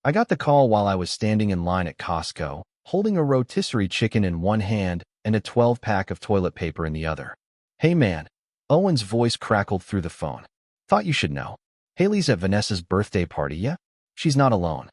I got the call while I was standing in line at Costco, holding a rotisserie chicken in one hand and a 12-pack of toilet paper in the other. Hey man, Owen's voice crackled through the phone. Thought you should know. Haley's at Vanessa's birthday party, yeah? She's not alone.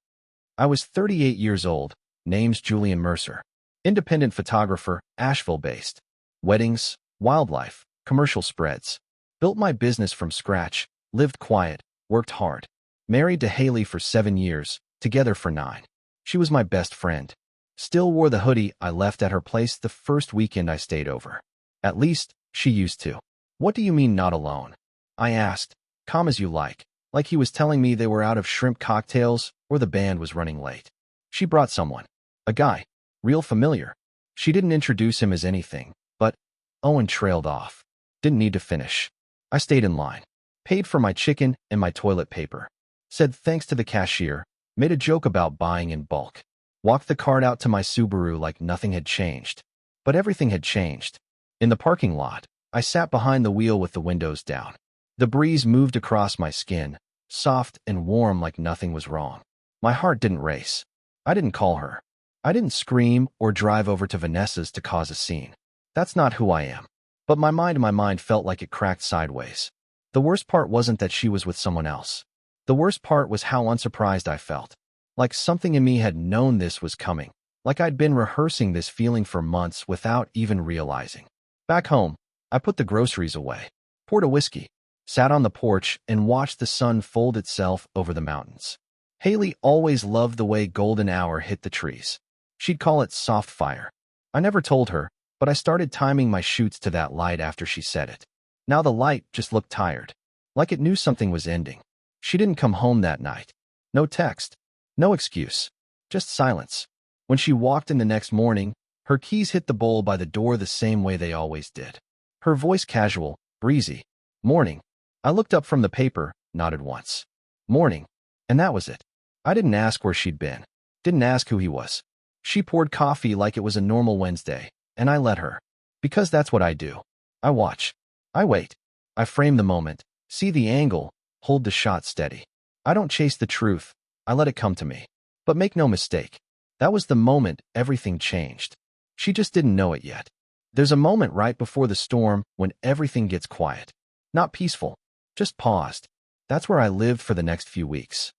I was 38 years old, name's Julian Mercer. Independent photographer, Asheville-based. Weddings, wildlife, commercial spreads. Built my business from scratch, lived quiet, worked hard. Married to Haley for 7 years, together for 9. She was my best friend. Still wore the hoodie I left at her place the first weekend I stayed over. At least, she used to. What do you mean not alone? I asked, calm as you like he was telling me they were out of shrimp cocktails or the band was running late. She brought someone. A guy. Real familiar. She didn't introduce him as anything, but Owen trailed off. Didn't need to finish. I stayed in line. Paid for my chicken and my toilet paper. Said thanks to the cashier. Made a joke about buying in bulk. Walked the cart out to my Subaru like nothing had changed. But everything had changed. In the parking lot, I sat behind the wheel with the windows down. The breeze moved across my skin, soft and warm like nothing was wrong. My heart didn't race. I didn't call her. I didn't scream or drive over to Vanessa's to cause a scene. That's not who I am. But my mind felt like it cracked sideways. The worst part wasn't that she was with someone else. The worst part was how unsurprised I felt. Like something in me had known this was coming. Like I'd been rehearsing this feeling for months without even realizing. Back home, I put the groceries away, poured a whiskey, sat on the porch, and watched the sun fold itself over the mountains. Haley always loved the way golden hour hit the trees. She'd call it soft fire. I never told her, but I started timing my shoots to that light after she said it. Now the light just looked tired, like it knew something was ending. She didn't come home that night. No text, no excuse, just silence. When she walked in the next morning, her keys hit the bowl by the door the same way they always did. Her voice casual, breezy. Morning. I looked up from the paper, nodded once. Morning. And that was it. I didn't ask where she'd been. Didn't ask who he was. She poured coffee like it was a normal Wednesday, and I let her. Because that's what I do. I watch. I wait. I frame the moment, see the angle, hold the shot steady. I don't chase the truth. I let it come to me. But make no mistake. That was the moment everything changed. She just didn't know it yet. There's a moment right before the storm when everything gets quiet. Not peaceful. Just paused. That's where I lived for the next few weeks.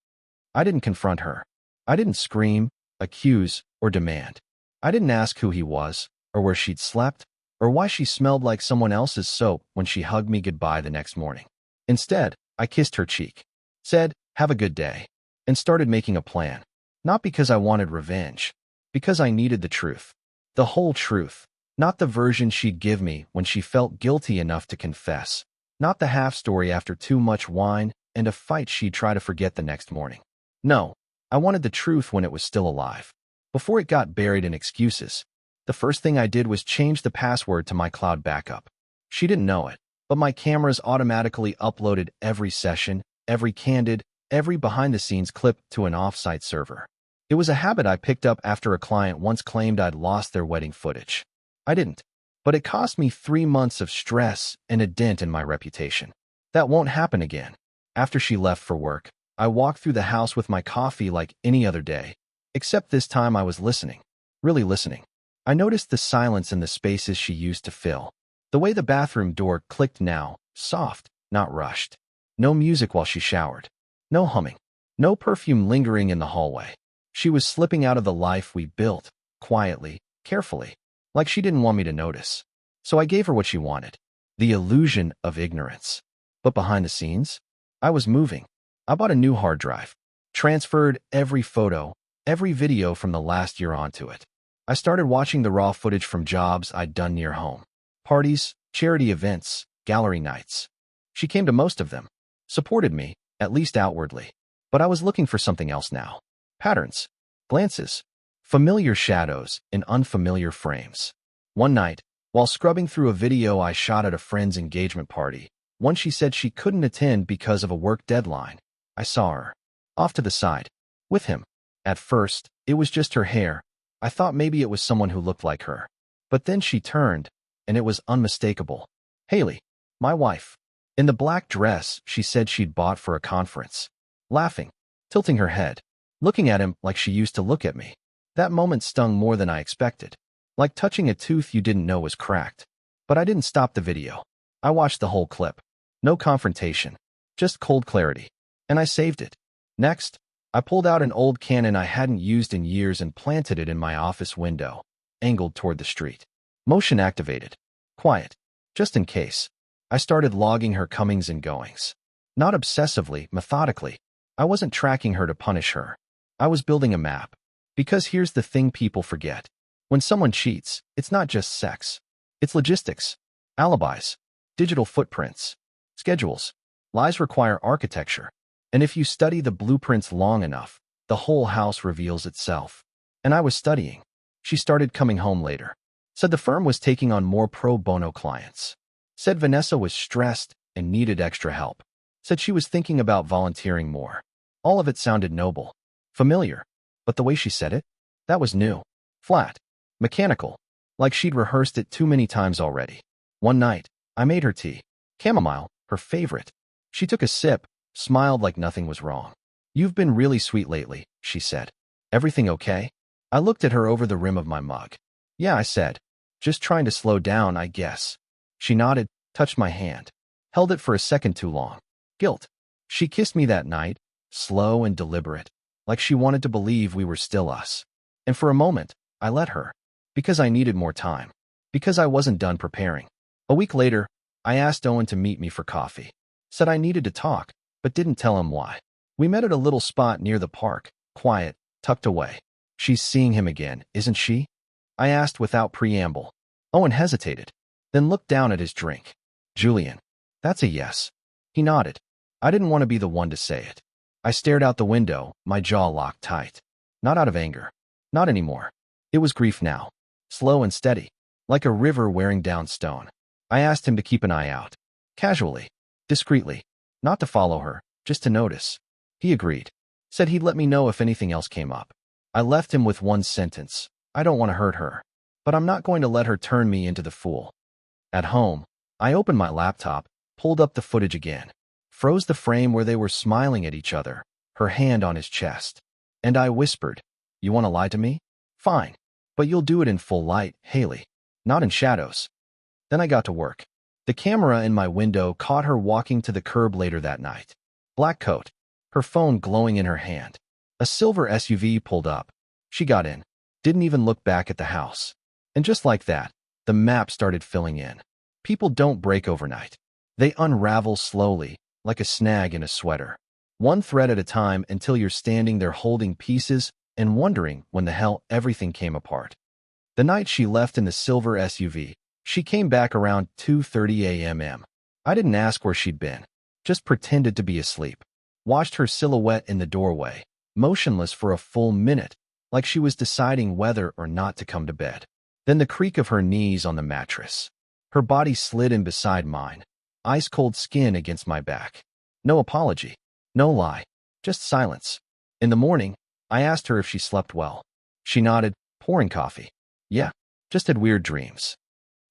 I didn't confront her. I didn't scream, accuse, or demand. I didn't ask who he was, or where she'd slept, or why she smelled like someone else's soap when she hugged me goodbye the next morning. Instead, I kissed her cheek, said, "Have a good day," and started making a plan. Not because I wanted revenge, because I needed the truth. The whole truth. Not the version she'd give me when she felt guilty enough to confess. Not the half story after too much wine and a fight she'd try to forget the next morning. No, I wanted the truth when it was still alive. Before it got buried in excuses. The first thing I did was change the password to my cloud backup. She didn't know it, but my cameras automatically uploaded every session, every candid, every behind-the-scenes clip to an off-site server. It was a habit I picked up after a client once claimed I'd lost their wedding footage. I didn't, but it cost me 3 months of stress and a dent in my reputation. That won't happen again. After she left for work, I walked through the house with my coffee like any other day, except this time I was listening, really listening. I noticed the silence in the spaces she used to fill. The way the bathroom door clicked now, soft, not rushed. No music while she showered. No humming. No perfume lingering in the hallway. She was slipping out of the life we built, quietly, carefully, like she didn't want me to notice. So I gave her what she wanted. The illusion of ignorance. But behind the scenes, I was moving. I bought a new hard drive. Transferred every photo, every video from the last year onto it. I started watching the raw footage from jobs I'd done near home. Parties, charity events, gallery nights. She came to most of them. Supported me, at least outwardly. But I was looking for something else now. Patterns. Glances. Familiar shadows in unfamiliar frames. One night, while scrubbing through a video I shot at a friend's engagement party, one she said she couldn't attend because of a work deadline, I saw her. Off to the side. With him. At first, it was just her hair. I thought maybe it was someone who looked like her. But then she turned, and it was unmistakable. Haley. My wife. In the black dress she said she'd bought for a conference. Laughing. Tilting her head. looking at him like she used to look at me. That moment stung more than I expected, like touching a tooth you didn't know was cracked. But I didn't stop the video. I watched the whole clip. No confrontation, just cold clarity. And I saved it. Next, I pulled out an old Canon I hadn't used in years and planted it in my office window, angled toward the street. Motion activated. Quiet. Just in case. I started logging her comings and goings. Not obsessively, methodically. I wasn't tracking her to punish her. I was building a map. Because here's the thing people forget. When someone cheats, it's not just sex. It's logistics, alibis, digital footprints, schedules. Lies require architecture. And if you study the blueprints long enough, the whole house reveals itself. And I was studying. She started coming home later. Said the firm was taking on more pro bono clients. Said Vanessa was stressed and needed extra help. Said she was thinking about volunteering more. All of it sounded noble, familiar. But the way she said it, that was new, flat, mechanical, like she'd rehearsed it too many times already. One night, I made her tea. Chamomile, her favorite. She took a sip, smiled like nothing was wrong. "You've been really sweet lately," she said. "Everything okay?" I looked at her over the rim of my mug. "Yeah," I said. "Just trying to slow down, I guess." She nodded, touched my hand. Held it for a second too long. Guilt. She kissed me that night, slow and deliberate, like she wanted to believe we were still us. And for a moment, I let her. Because I needed more time. Because I wasn't done preparing. A week later, I asked Owen to meet me for coffee. Said I needed to talk, but didn't tell him why. We met at a little spot near the park, quiet, tucked away. "She's seeing him again, isn't she?" I asked without preamble. Owen hesitated, then looked down at his drink. "Julian, that's a yes." He nodded. I didn't want to be the one to say it. I stared out the window, my jaw locked tight. Not out of anger. Not anymore. It was grief now. Slow and steady, like a river wearing down stone. I asked him to keep an eye out. Casually, discreetly. Not to follow her, just to notice. He agreed. Said he'd let me know if anything else came up. I left him with one sentence. I don't want to hurt her, but I'm not going to let her turn me into the fool. At home, I opened my laptop, pulled up the footage again, froze the frame where they were smiling at each other, her hand on his chest. And I whispered, "You want to lie to me? Fine. But you'll do it in full light, Haley. Not in shadows." Then I got to work. The camera in my window caught her walking to the curb later that night. Black coat, her phone glowing in her hand. A silver SUV pulled up. She got in, didn't even look back at the house. And just like that, the map started filling in. People don't break overnight. They unravel slowly, like a snag in a sweater. One thread at a time until you're standing there holding pieces and wondering when the hell everything came apart. The night she left in the silver SUV, she came back around 2:30 a.m. I didn't ask where she'd been, just pretended to be asleep. Watched her silhouette in the doorway, motionless for a full minute, like she was deciding whether or not to come to bed. Then the creak of her knees on the mattress. Her body slid in beside mine, ice-cold skin against my back. No apology, no lie, just silence. In the morning, I asked her if she slept well. She nodded, pouring coffee. Yeah, just had weird dreams.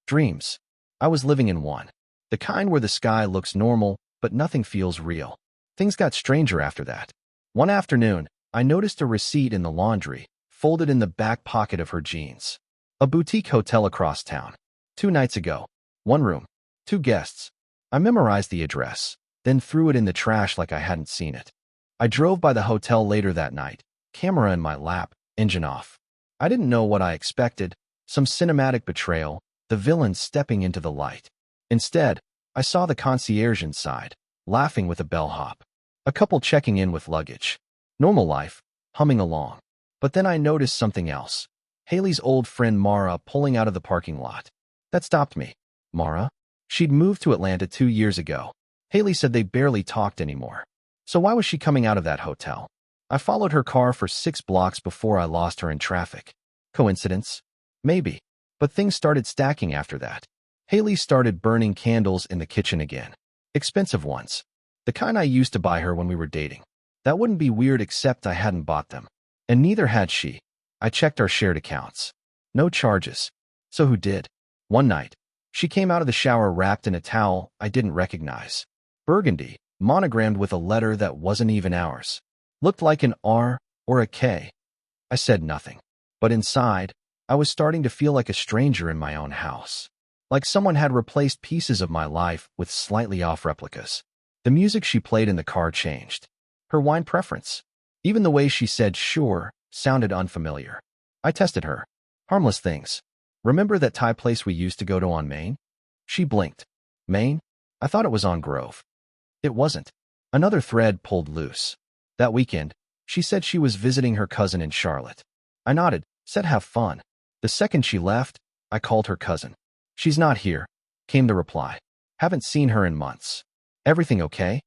Dreams. I was living in one. The kind where the sky looks normal, but nothing feels real. Things got stranger after that. One afternoon, I noticed a receipt in the laundry, folded in the back pocket of her jeans. A boutique hotel across town. 2 nights ago. 1 room. 2 guests. I memorized the address, then threw it in the trash like I hadn't seen it. I drove by the hotel later that night, camera in my lap, engine off. I didn't know what I expected, some cinematic betrayal, the villain stepping into the light. Instead, I saw the concierge inside, laughing with a bellhop. A couple checking in with luggage. Normal life, humming along. But then I noticed something else. Haley's old friend Mara pulling out of the parking lot. That stopped me. Mara? She'd moved to Atlanta 2 years ago. Haley said they barely talked anymore. So why was she coming out of that hotel? I followed her car for 6 blocks before I lost her in traffic. Coincidence? Maybe. But things started stacking after that. Haley started burning candles in the kitchen again. Expensive ones. The kind I used to buy her when we were dating. That wouldn't be weird except I hadn't bought them. And neither had she. I checked our shared accounts. No charges. So who did? One night, she came out of the shower wrapped in a towel I didn't recognize. Burgundy, monogrammed with a letter that wasn't even ours. Looked like an R, Or a K. I said nothing. But inside, I was starting to feel like a stranger in my own house. Like someone had replaced pieces of my life with slightly off replicas. The music she played in the car changed. Her wine preference. Even the way she said sure sounded unfamiliar. I tested her. Harmless things. Remember that Thai place we used to go to on Main? She blinked. Main? I thought it was on Grove. It wasn't. Another thread pulled loose. That weekend, she said she was visiting her cousin in Charlotte. I nodded, said have fun. The second she left, I called her cousin. She's not here, came the reply. Haven't seen her in months. Everything okay?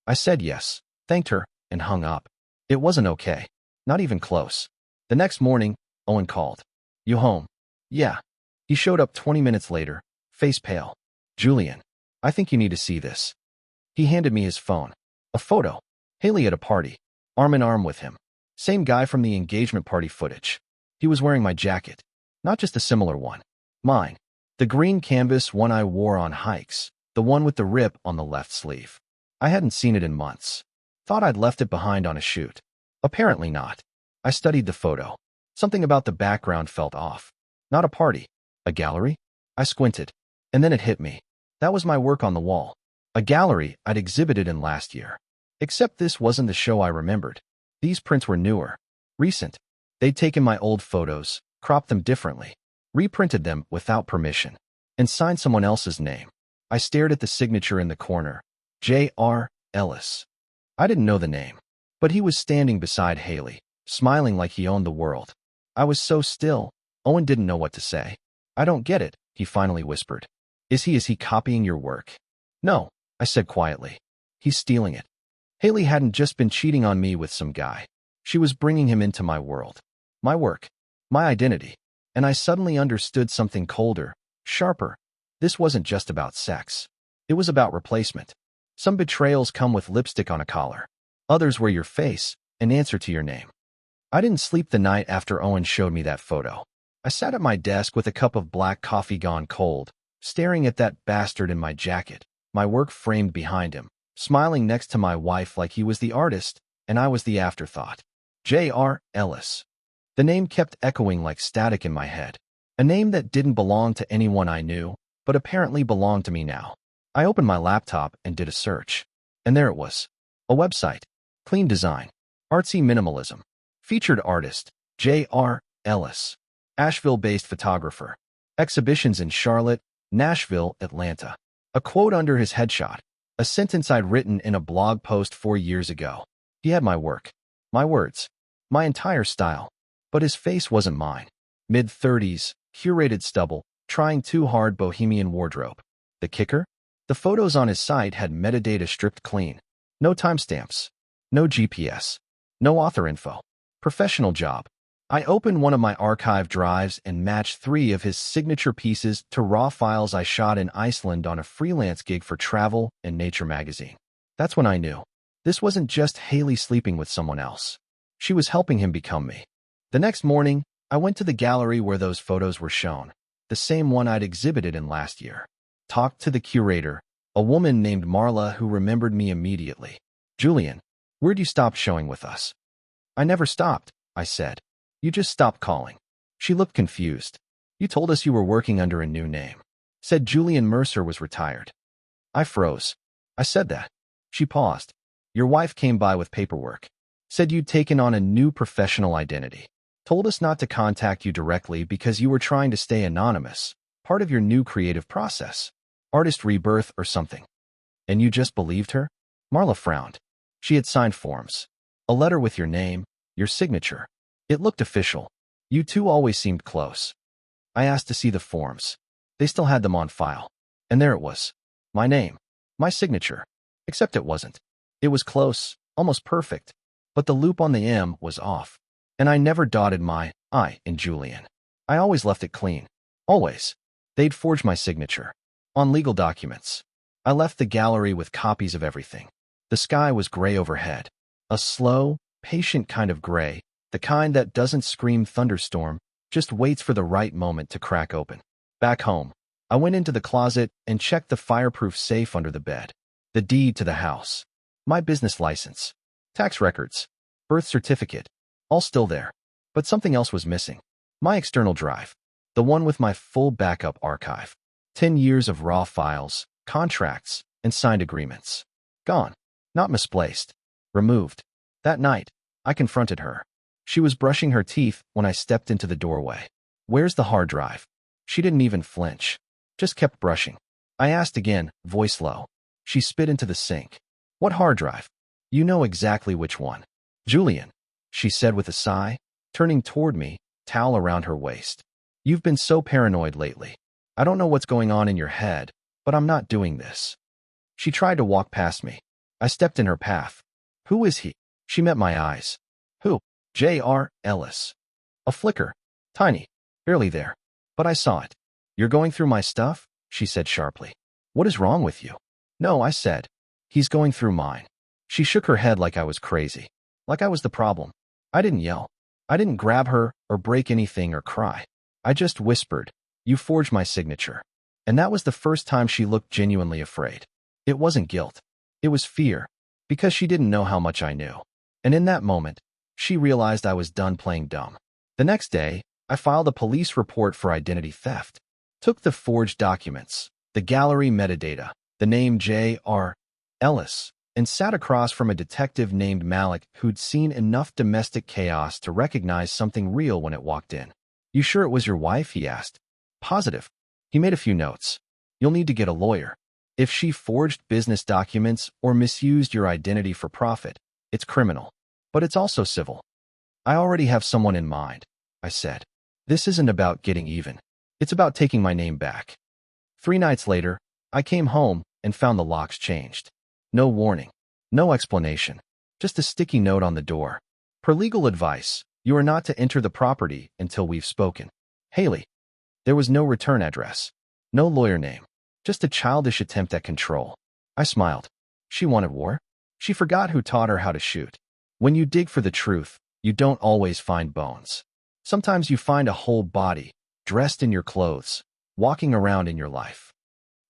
I said yes, thanked her, and hung up. It wasn't okay. Not even close. The next morning, Owen called. You home? Yeah. He showed up 20 minutes later, face pale. Julian, I think you need to see this. He handed me his phone. A photo. Haley at a party. Arm in arm with him. Same guy from the engagement party footage. He was wearing my jacket. Not just a similar one. Mine. The green canvas one I wore on hikes. The one with the rip on the left sleeve. I hadn't seen it in months. Thought I'd left it behind on a shoot. Apparently not. I studied the photo. Something about the background felt off. Not a party. A gallery? I squinted. And then it hit me. That was my work on the wall. A gallery I'd exhibited in last year. Except this wasn't the show I remembered. These prints were newer. Recent. They'd taken my old photos, cropped them differently, reprinted them without permission, and signed someone else's name. I stared at the signature in the corner. J.R. Ellis. I didn't know the name, but he was standing beside Haley, smiling like he owned the world. I was so still, Owen didn't know what to say. I don't get it, he finally whispered. Is he copying your work? No, I said quietly. He's stealing it. Haley hadn't just been cheating on me with some guy. She was bringing him into my world. My work. My identity. And I suddenly understood something colder, sharper. This wasn't just about sex. It was about replacement. Some betrayals come with lipstick on a collar. Others wear your face, an answer to your name. I didn't sleep the night after Owen showed me that photo. I sat at my desk with a cup of black coffee gone cold, staring at that bastard in my jacket, my work framed behind him, smiling next to my wife like he was the artist, and I was the afterthought. J.R. Ellis. The name kept echoing like static in my head. A name that didn't belong to anyone I knew, but apparently belonged to me now. I opened my laptop and did a search. And there it was. A website. Clean design. Artsy minimalism. Featured artist. J.R. Ellis. Asheville-based photographer. Exhibitions in Charlotte, Nashville, Atlanta. A quote under his headshot. A sentence I'd written in a blog post 4 years ago. He had my work. My words. My entire style. But his face wasn't mine. Mid-30s, curated stubble, trying too hard bohemian wardrobe. The kicker? The photos on his site had metadata stripped clean. No timestamps. No GPS. No author info. Professional job. I opened one of my archive drives and matched 3 of his signature pieces to raw files I shot in Iceland on a freelance gig for Travel and Nature magazine. That's when I knew. This wasn't just Haley sleeping with someone else. She was helping him become me. The next morning, I went to the gallery where those photos were shown, the same one I'd exhibited in last year. Talked to the curator, a woman named Marla who remembered me immediately. Julian, where'd you stop showing with us? I never stopped, I said. You just stopped calling. She looked confused. You told us you were working under a new name. Said Julian Mercer was retired. I froze. I said that. She paused. Your wife came by with paperwork. Said you'd taken on a new professional identity. Told us not to contact you directly because you were trying to stay anonymous. Part of your new creative process. Artist rebirth or something. And you just believed her? Marla frowned. She had signed forms. A letter with your name, your signature. It looked official. You two always seemed close. I asked to see the forms. They still had them on file. And there it was. My name. My signature. Except it wasn't. It was close, almost perfect. But the loop on the M was off. And I never dotted my I in Julian. I always left it clean. Always. They'd forged my signature. On legal documents. I left the gallery with copies of everything. The sky was gray overhead. A slow, patient kind of gray, the kind that doesn't scream thunderstorm, just waits for the right moment to crack open. Back home, I went into the closet and checked the fireproof safe under the bed. The deed to the house. My business license. Tax records. Birth certificate. All still there. But something else was missing. My external drive. The one with my full backup archive. 10 years of raw files, contracts, and signed agreements. Gone. Not misplaced. Removed. That night, I confronted her. She was brushing her teeth when I stepped into the doorway. Where's the hard drive? She didn't even flinch. Just kept brushing. I asked again, voice low. She spit into the sink. What hard drive? You know exactly which one. Julian, she said with a sigh, turning toward me, towel around her waist. You've been so paranoid lately. I don't know what's going on in your head, but I'm not doing this. She tried to walk past me. I stepped in her path. Who is he? She met my eyes. Who? J.R. Ellis. A flicker. Tiny. Barely there. But I saw it. You're going through my stuff? She said sharply. What is wrong with you? No, I said. He's going through mine. She shook her head like I was crazy. Like I was the problem. I didn't yell. I didn't grab her or break anything or cry. I just whispered, you forged my signature. And that was the first time she looked genuinely afraid. It wasn't guilt. It was fear. Because she didn't know how much I knew. And in that moment, she realized I was done playing dumb. The next day, I filed a police report for identity theft. Took the forged documents, the gallery metadata, the name J.R. Ellis, and sat across from a detective named Malik who'd seen enough domestic chaos to recognize something real when it walked in. You sure it was your wife? He asked. Positive. He made a few notes. You'll need to get a lawyer. If she forged business documents or misused your identity for profit, it's criminal. But it's also civil. I already have someone in mind, I said. This isn't about getting even. It's about taking my name back. 3 nights later, I came home and found the locks changed. No warning. No explanation. Just a sticky note on the door. Per legal advice, you are not to enter the property until we've spoken. Haley. There was no return address. No lawyer name. Just a childish attempt at control. I smiled. She wanted war? She forgot who taught her how to shoot. When you dig for the truth, you don't always find bones. Sometimes you find a whole body, dressed in your clothes, walking around in your life.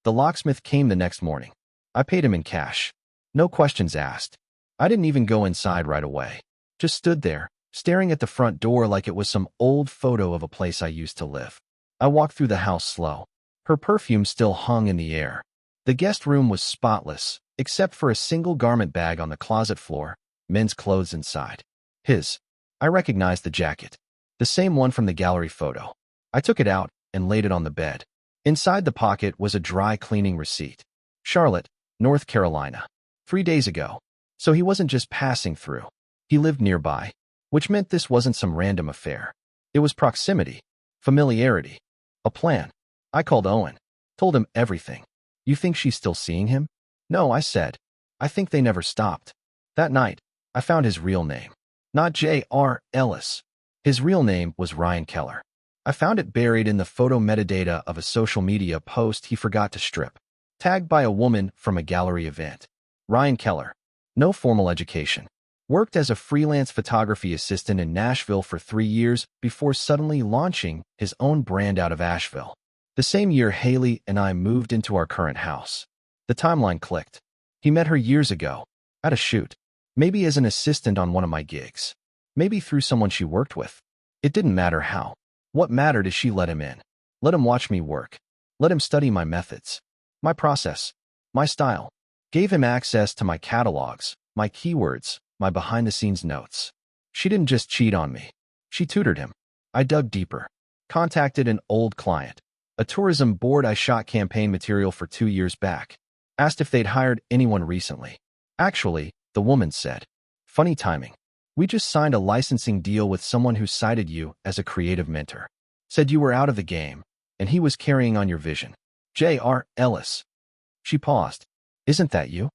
The locksmith came the next morning. I paid him in cash. No questions asked. I didn't even go inside right away. Just stood there, staring at the front door like it was some old photo of a place I used to live. I walked through the house slow. Her perfume still hung in the air. The guest room was spotless, except for a single garment bag on the closet floor, men's clothes inside. His. I recognized the jacket. The same one from the gallery photo. I took it out and laid it on the bed. Inside the pocket was a dry cleaning receipt. Charlotte, North Carolina. 3 days ago. So he wasn't just passing through. He lived nearby, which meant this wasn't some random affair. It was proximity, familiarity, a plan. I called Owen, told him everything. You think she's still seeing him? No, I said. I think they never stopped. That night, I found his real name. Not J.R. Ellis. His real name was Ryan Keller. I found it buried in the photo metadata of a social media post he forgot to strip. Tagged by a woman from a gallery event. Ryan Keller. No formal education. Worked as a freelance photography assistant in Nashville for 3 years before suddenly launching his own brand out of Asheville. The same year Haley and I moved into our current house. The timeline clicked. He met her years ago, at a shoot. Maybe as an assistant on one of my gigs. Maybe through someone she worked with. It didn't matter how. What mattered is she let him in. Let him watch me work. Let him study my methods. My process. My style. Gave him access to my catalogs, my keywords, my behind-the-scenes notes. She didn't just cheat on me. She tutored him. I dug deeper. Contacted an old client. A tourism board I shot campaign material for 2 years back. Asked if they'd hired anyone recently. Actually, the woman said. Funny timing. We just signed a licensing deal with someone who cited you as a creative mentor. Said you were out of the game, and he was carrying on your vision. J.R. Ellis. She paused. Isn't that you?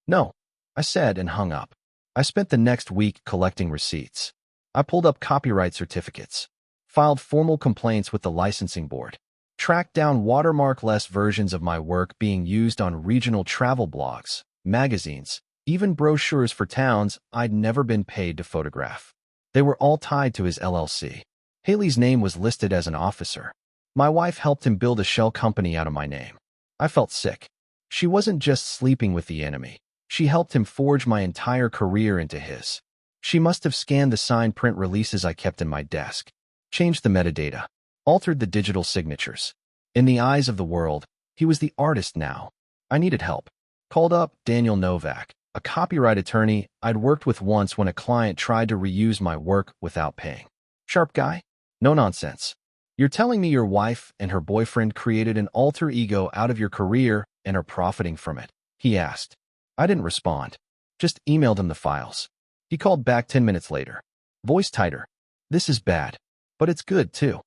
No, I said and hung up. I spent the next week collecting receipts. I pulled up copyright certificates. Filed formal complaints with the licensing board. Tracked down watermark-less versions of my work being used on regional travel blogs, magazines, even brochures for towns I'd never been paid to photograph. They were all tied to his LLC. Haley's name was listed as an officer. My wife helped him build a shell company out of my name. I felt sick. She wasn't just sleeping with the enemy. She helped him forge my entire career into his. She must have scanned the signed print releases I kept in my desk, changed the metadata, altered the digital signatures. In the eyes of the world, he was the artist now. I needed help. Called up Daniel Novak, a copyright attorney I'd worked with once when a client tried to reuse my work without paying. Sharp guy? No nonsense. You're telling me your wife and her boyfriend created an alter ego out of your career and are profiting from it? He asked. I didn't respond. Just emailed him the files. He called back 10 minutes later. Voice tighter. This is bad. But it's good, too.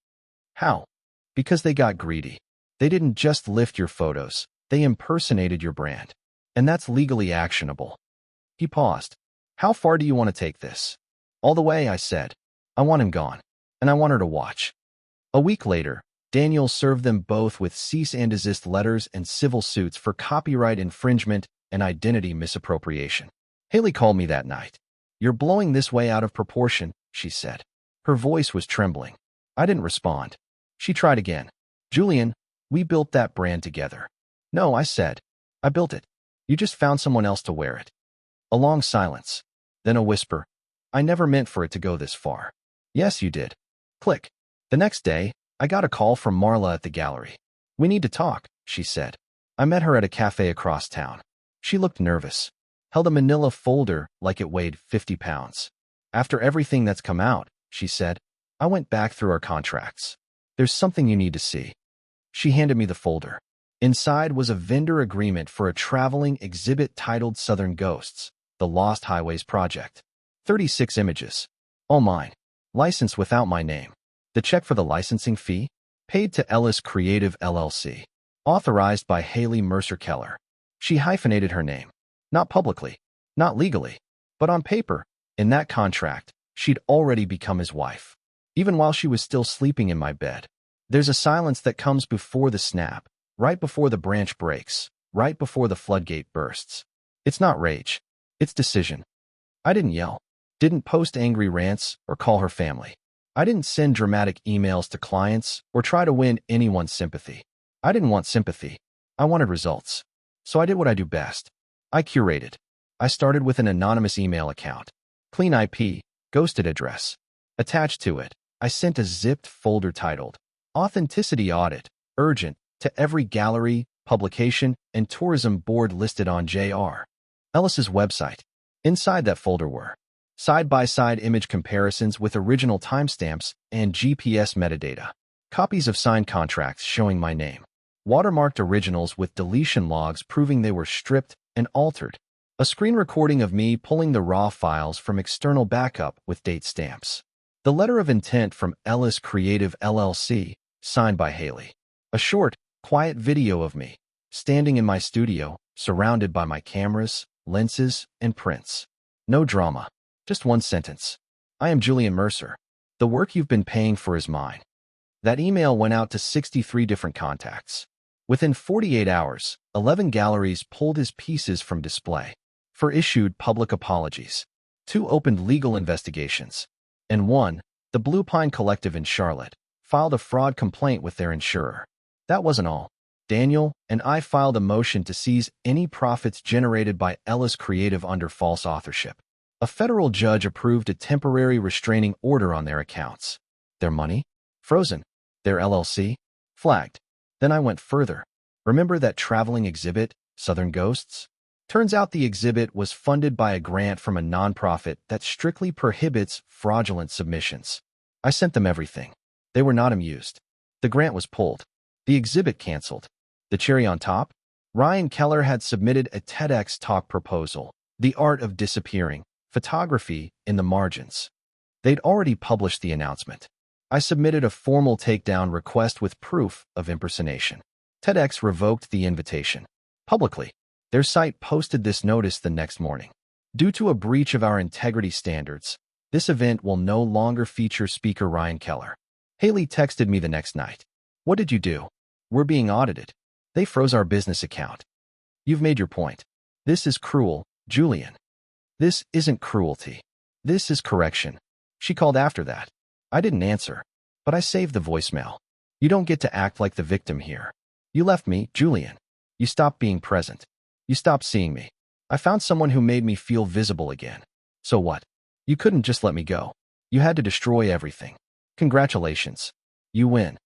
How? Because they got greedy. They didn't just lift your photos. They impersonated your brand. And that's legally actionable. He paused. How far do you want to take this? All the way, I said. I want him gone. And I want her to watch. A week later, Daniel served them both with cease and desist letters and civil suits for copyright infringement and identity misappropriation. Haley called me that night. You're blowing this way out of proportion, she said. Her voice was trembling. I didn't respond. She tried again. Julian, we built that brand together. No, I said. I built it. You just found someone else to wear it. A long silence. Then a whisper. I never meant for it to go this far. Yes, you did. Click. The next day, I got a call from Marla at the gallery. We need to talk, she said. I met her at a cafe across town. She looked nervous. Held a manila folder like it weighed 50 pounds. After everything that's come out, she said, I went back through our contracts. There's something you need to see. She handed me the folder. Inside was a vendor agreement for a traveling exhibit titled Southern Ghosts, the Lost Highways Project. 36 images. All mine. Licensed without my name. The check for the licensing fee? Paid to Ellis Creative LLC. Authorized by Haley Mercer Keller. She hyphenated her name. Not publicly, not legally, but on paper. In that contract, she'd already become his wife. Even while she was still sleeping in my bed. There's a silence that comes before the snap, right before the branch breaks, right before the floodgate bursts. It's not rage. It's decision. I didn't yell, didn't post angry rants or call her family. I didn't send dramatic emails to clients or try to win anyone's sympathy. I didn't want sympathy. I wanted results. So I did what I do best. I curated. I started with an anonymous email account. Clean IP, ghosted address. Attached to it, I sent a zipped folder titled Authenticity Audit, Urgent, to every gallery, publication, and tourism board listed on J.R. Ellis's website. Inside that folder were side-by-side image comparisons with original timestamps and GPS metadata. Copies of signed contracts showing my name. Watermarked originals with deletion logs proving they were stripped and altered. A screen recording of me pulling the raw files from external backup with date stamps. The letter of intent from Ellis Creative LLC, signed by Haley. A short, quiet video of me, standing in my studio, surrounded by my cameras, lenses, and prints. No drama. Just one sentence. I am Julian Mercer. The work you've been paying for is mine. That email went out to 63 different contacts. Within 48 hours, 11 galleries pulled his pieces from display. 4 issued public apologies. 2 opened legal investigations. And 1, the Blue Pine Collective in Charlotte, filed a fraud complaint with their insurer. That wasn't all. Daniel and I filed a motion to seize any profits generated by Ellis Creative under false authorship. A federal judge approved a temporary restraining order on their accounts. Their money? Frozen. Their LLC? Flagged. Then I went further. Remember that traveling exhibit, Southern Ghosts? Turns out the exhibit was funded by a grant from a nonprofit that strictly prohibits fraudulent submissions. I sent them everything. They were not amused. The grant was pulled. The exhibit canceled. The cherry on top? Ryan Keller had submitted a TEDx talk proposal, The Art of Disappearing, Photography in the Margins. They'd already published the announcement. I submitted a formal takedown request with proof of impersonation. TEDx revoked the invitation. Publicly. Their site posted this notice the next morning. Due to a breach of our integrity standards, this event will no longer feature speaker Ryan Keller. Haley texted me the next night. What did you do? We're being audited. They froze our business account. You've made your point. This is cruel, Julian. This isn't cruelty. This is correction. She called after that. I didn't answer, but I saved the voicemail. You don't get to act like the victim here. You left me, Julian. You stopped being present. You stopped seeing me. I found someone who made me feel visible again. So what? You couldn't just let me go. You had to destroy everything. Congratulations. You win.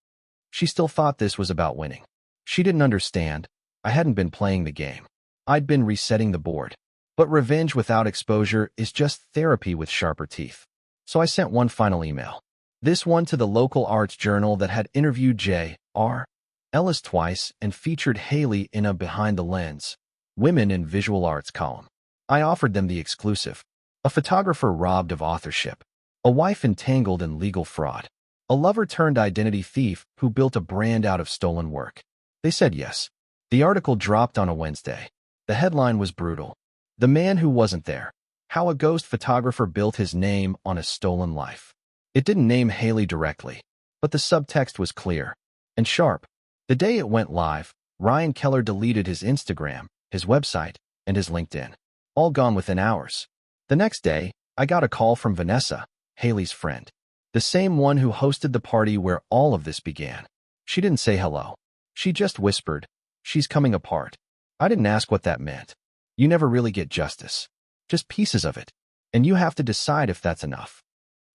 She still thought this was about winning. She didn't understand. I hadn't been playing the game. I'd been resetting the board. But revenge without exposure is just therapy with sharper teeth. So I sent one final email. This one to the local arts journal that had interviewed J.R. Ellis twice and featured Haley in a Behind the Lens, Women in Visual Arts column. I offered them the exclusive. A photographer robbed of authorship. A wife entangled in legal fraud. A lover-turned-identity thief who built a brand out of stolen work. They said yes. The article dropped on a Wednesday. The headline was brutal. The Man Who Wasn't There. How a Ghost Photographer Built His Name on a Stolen Life. It didn't name Haley directly, but the subtext was clear and sharp. The day it went live, Ryan Keller deleted his Instagram, his website, and his LinkedIn. All gone within hours. The next day, I got a call from Vanessa, Haley's friend. The same one who hosted the party where all of this began. She didn't say hello. She just whispered, "She's coming apart." I didn't ask what that meant. You never really get justice. Just pieces of it. And you have to decide if that's enough.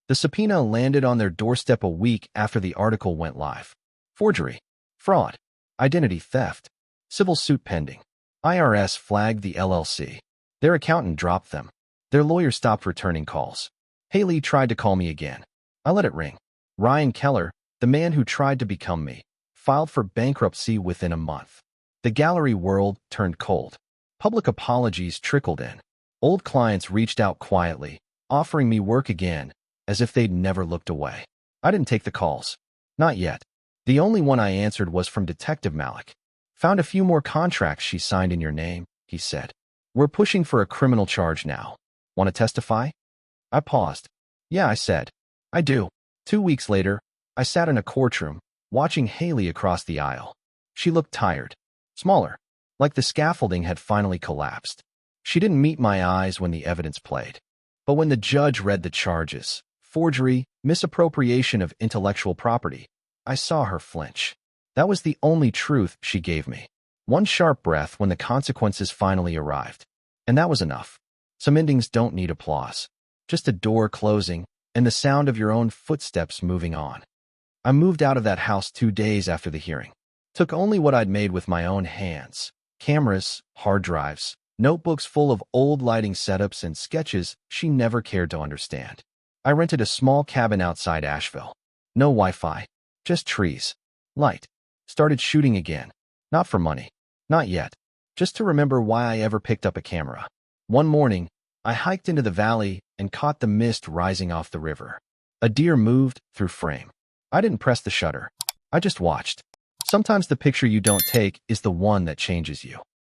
The subpoena landed on their doorstep a week after the article went live. Forgery. Fraud. Identity theft. Civil suit pending. IRS flagged the LLC. Their accountant dropped them. Their lawyer stopped returning calls. Haley tried to call me again. I let it ring. Ryan Keller, the man who tried to become me, filed for bankruptcy within a month. The gallery world turned cold. Public apologies trickled in. Old clients reached out quietly, offering me work again, as if they'd never looked away. I didn't take the calls. Not yet. The only one I answered was from Detective Malik. "Found a few more contracts she signed in your name," he said. "We're pushing for a criminal charge now. Want to testify?" I paused. "Yeah," I said. "I do." 2 weeks later, I sat in a courtroom, watching Haley across the aisle. She looked tired. Smaller. Like the scaffolding had finally collapsed. She didn't meet my eyes when the evidence played. But when the judge read the charges, forgery, misappropriation of intellectual property, I saw her flinch. That was the only truth she gave me. One sharp breath when the consequences finally arrived. And that was enough. Some endings don't need applause. Just a door closing and the sound of your own footsteps moving on. I moved out of that house 2 days after the hearing. Took only what I'd made with my own hands. Cameras, hard drives, notebooks full of old lighting setups and sketches she never cared to understand. I rented a small cabin outside Asheville. No Wi-Fi. Just trees. Light. Started shooting again. Not for money. Not yet. Just to remember why I ever picked up a camera. One morning, I hiked into the valley and caught the mist rising off the river. A deer moved through frame. I didn't press the shutter. I just watched. Sometimes the picture you don't take is the one that changes you.